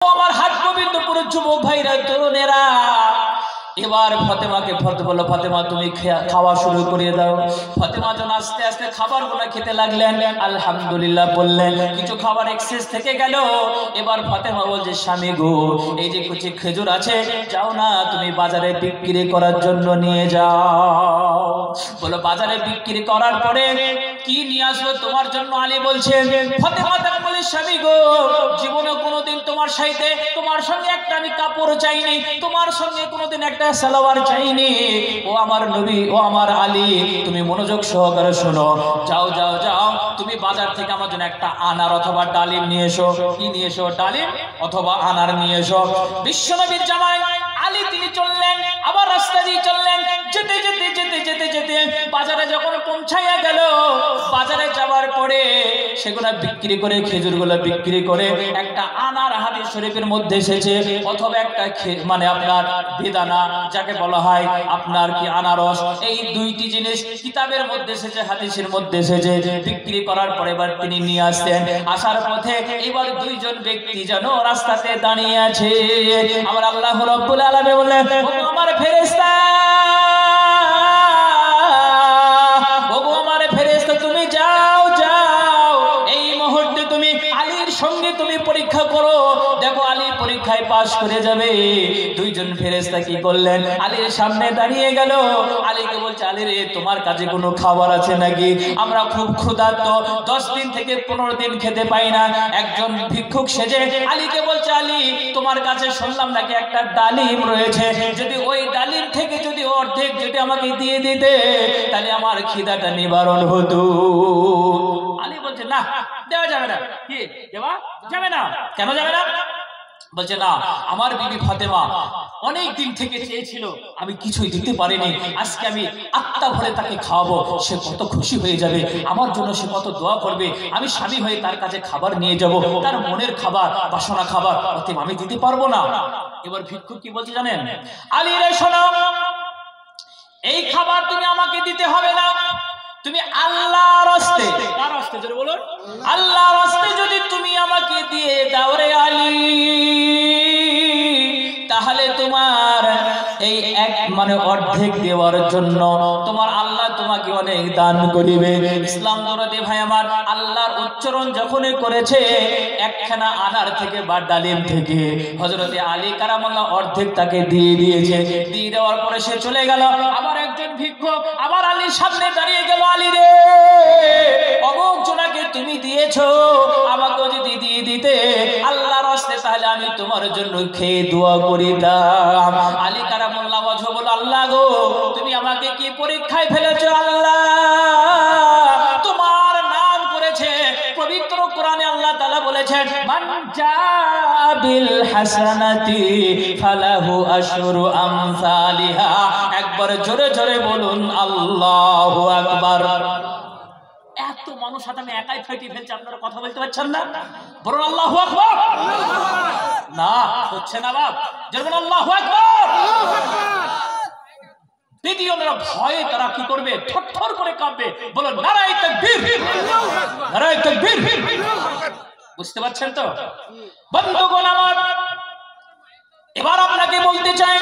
আমার হাত গোবিন্দপুর যুবক ভাইরা তরুণেরা এবার ফাতেমাকে বলল, ফাতেমা তুমি খাওয়া শুরু করে দাও। ফাতেমা যখন আস্তে আস্তে খাবারগুলো খেতে লাগলেন, আলহামদুলিল্লাহ বললেন। কিছু খাবার এক্সেস থেকে গেল। এবার ফাতেমা বলছে, স্বামী গো, এই যে কিছু খেজুর আছে, যাও না তুমি বাজারে বিক্রি করার জন্য নিয়ে যাও। বলো বাজারে বিক্রি করার পরে কি নিয়ে আসবো তোমার জন্য? আলী বলছেন, ফাতেমা তাকে বলে, স্বামী গো, জীবনে কোনোদিন তোমার সঙ্গে একটা আমি কাপড় চাইনি, তোমার সঙ্গে কোনোদিন একটা সালোয়ার চাইনি। ও আমার নবী, ও আমার আলী, তুমি মনোযোগ সহকারে শোনো। যাও যাও যাও, তুমি বাজার থেকে আমার জন্য একটা আনার অথবা ডালিম নিয়ে এসো। কি নিয়ে এসো? ডালিম অথবা আনার নিয়ে এসো। বিশ্বনবীর জামাই আলী তিনি চললেন, আবার রাস্তা দিয়ে চললেন। যেতে যেতে যেতে যেতে যেতে বাজারে যখন পৌঁছাইয়া গেল, বাজারে যাওয়ার পরে সেগুলা বিক্রি করে, খেজুরগুলো বিক্রি করে একটা আনার হাদিস শরীফের মধ্যে এসেছে, অথবা একটা মানে আপনার বেদানা যাকে বলা হয় আপনার কি আনারস, এই দুইটি জিনিস কিতাবের মধ্যে এসেছে, হাদিসের মধ্যে এসেছে। বিক্রি করার পরে এবার তিনি নিয়ে আসতেন। আসার পথে এবার দুইজন ব্যক্তি যেন রাস্তাতে দাঁড়িয়ে আছে। আমার আল্লাহ রাব্বুল আলামিন বললেন, ও আমার ফেরেশতা, ও আমার ফেরেশতা, তুমি যাও যাও, এই মুহূর্তে তুমি আলীর সঙ্গে তুমি পরীক্ষা করো, দেখো আলী পরীক্ষায় পাশ করে যাবে। দুইজন ফেরেশতা কি করলেন? আলীর সামনে দাঁড়িয়ে গেল। আলীকে বলছে, আলী রে, তোমার কাছে কোনো খাবার আছে নাকি? আমরা খুব ক্ষুধার্ত, 10 দিন থেকে 15 দিন খেতে পাই না। একজন ভিক্ষুক সেজে আলীকে বলছে, আলী, তোমার কাছে শুনলাম নাকি একটা ডালিম রয়েছে, যদি ওই ডালিম থেকে যদি অর্ধেক যদি আমাকে দিয়ে দিতে, তাহলে আমার খিদাটা নিবারণ হতো। আলী বলছে, না, দেওয়া যাবে না। কি দেওয়া যাবে না? কেন যাবে না? বলছে, না, আমার বিবি ফাতেমা অনেক দিন থেকে চেয়েছিল, আমি কিছুই দিতে পারিনি, আজকে আমি আত্মা ভরে তাকে খাওয়াবো, সে কত খুশি হয়ে যাবে, আমার জন্য সে কত দোয়া করবে, আমি স্বামী হয়ে তার কাছে খাবার নিয়ে যাব, তার মনের খাবার, বাসনা খাবার, অতএব আমি দিতে পারবো না। এবার ভিক্ষুক কি বলছে জানেন? আলী রে শোনো, এই খাবার তুমি আমাকে দিতে হবে না, তুমি আল্লাহর রাস্তে, কার রাস্তে জোরে বলুন, আল্লাহর রাস্তে যদি তুমি আমাকে দিয়ে দাও রে আলী, তাহলে তোমার এই এক মানে অর্ধেক দেওয়ার জন্য তোমার আল্লাহ তোমাকে অনেক দান করিবে। ইসলাম দরদি ভাই আমার, আল্লাহর উচ্চারণ যখনই করেছে একখানা আনার থেকে বা ডালিম থেকে, হযরতে আলী কারামাল্লাহ অর্ধেক তাকে দিয়ে দিয়েছে। দিয়ে দেওয়ার পরে সে চলে গেল। আবার একজন ভিক্ষুক আবার আলীর সামনে দাঁড়িয়ে গেল, আলী রে, অমুক জনাকে তুমি দিয়েছো, আমাকে যদি দিয়ে দিতে আল্লাহর রাস্তে, তাহলে আমি তোমার জন্য খেয়ে দোয়া করিতাম। আলী কারামুল্লাহ ওয়াজহ বলল, আল্লাহ গো, তুমি আমাকে কি পরীক্ষায় ফেলেছো? আল্লাহ তোমার নাম করেছে পবিত্র কোরআনে, আল্লাহ তাআলা বলেছেন, মান জাবিল হাসানাতি ফালাহু আশরু আমসালিহা। একবার জোরে জোরে বলুন আল্লাহু আকবার। এত মানুষ হাতে আমি একাই ফাইটি ফেলছি, আপনারা কথা বলতে পারছেন না? বলুন আল্লাহু আকবার। না হচ্ছে না বাপ, যেমন আল্লাহু আকবার। বিদিওরা ভয়ে তারা কি করবে? থরথর করে কাঁপবে। বলুন নারায়ে তাকবীর, নারায়ে তাকবীর। বুঝতে পারছেন তো বন্ধুগণ আমার? এবার আপনাকে বলতে চাই,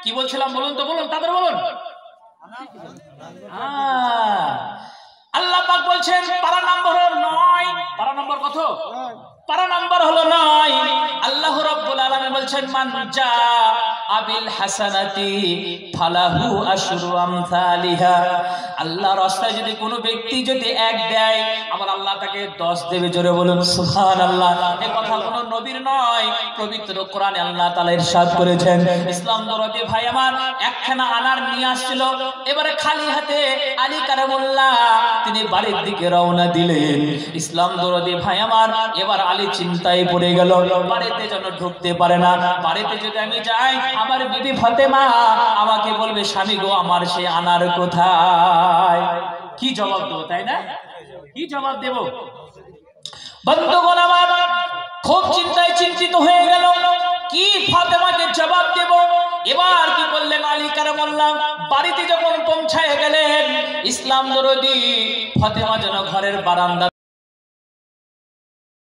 কি বলছিলাম বলুন তো, বলুন তাদের বলুন। আল্লাহ পাক বলছেন পারা নাম্বার 9, পারা নাম্বার কত? পারা নাম্বার হলো 9। আল্লাহ রাব্বুল আলামিন বলছেন, মান জা আবিল হাসানাতি ফালাহু আশরু আমসালিহা। আল্লাহর রাস্তায় যদি কোনো ব্যক্তি যদি এক দেয়, আমার আল্লাহ তাকে 10 দেবে। জোরে বলুন সুবহানাল্লাহ। এই কথা কোনো নবীর নয়, পবিত্র কোরআনে আল্লাহ তাআলা ইরশাদ করেছেন। ইসলাম দরদি ভাই আমার, একখানা আনার নিয়ে আসছিল, এবারে খালি হাতে আলী কারামুল্লাহ তিনি বাড়ির দিকে রওনা দিলেন। ইসলাম দরদি ভাই আমার, এবার আলী চিন্তায় পড়ে গেল, বাড়িতে যেন ঢুকতে পারে না। বাড়িতে যদি আমি যাই, আমার বিবি ফাতেমা আমাকে বলবে, স্বামী গো, আমার সে আনার কোথায়? কি জবাব দেব, তাই না? কি জবাব দেব? বন্ধুগণ আমার, খুব চিন্তায় চিন্তিত হয়ে গেল, কি ফাতেমাকে জবাব দেব। এবার কি করলেন? আলী কারামাল্লাহ বাড়িতে যখন পৌঁছায় গেলেন, ইসলাম দরদি ফাতেমা যেন ঘরের বারান্দা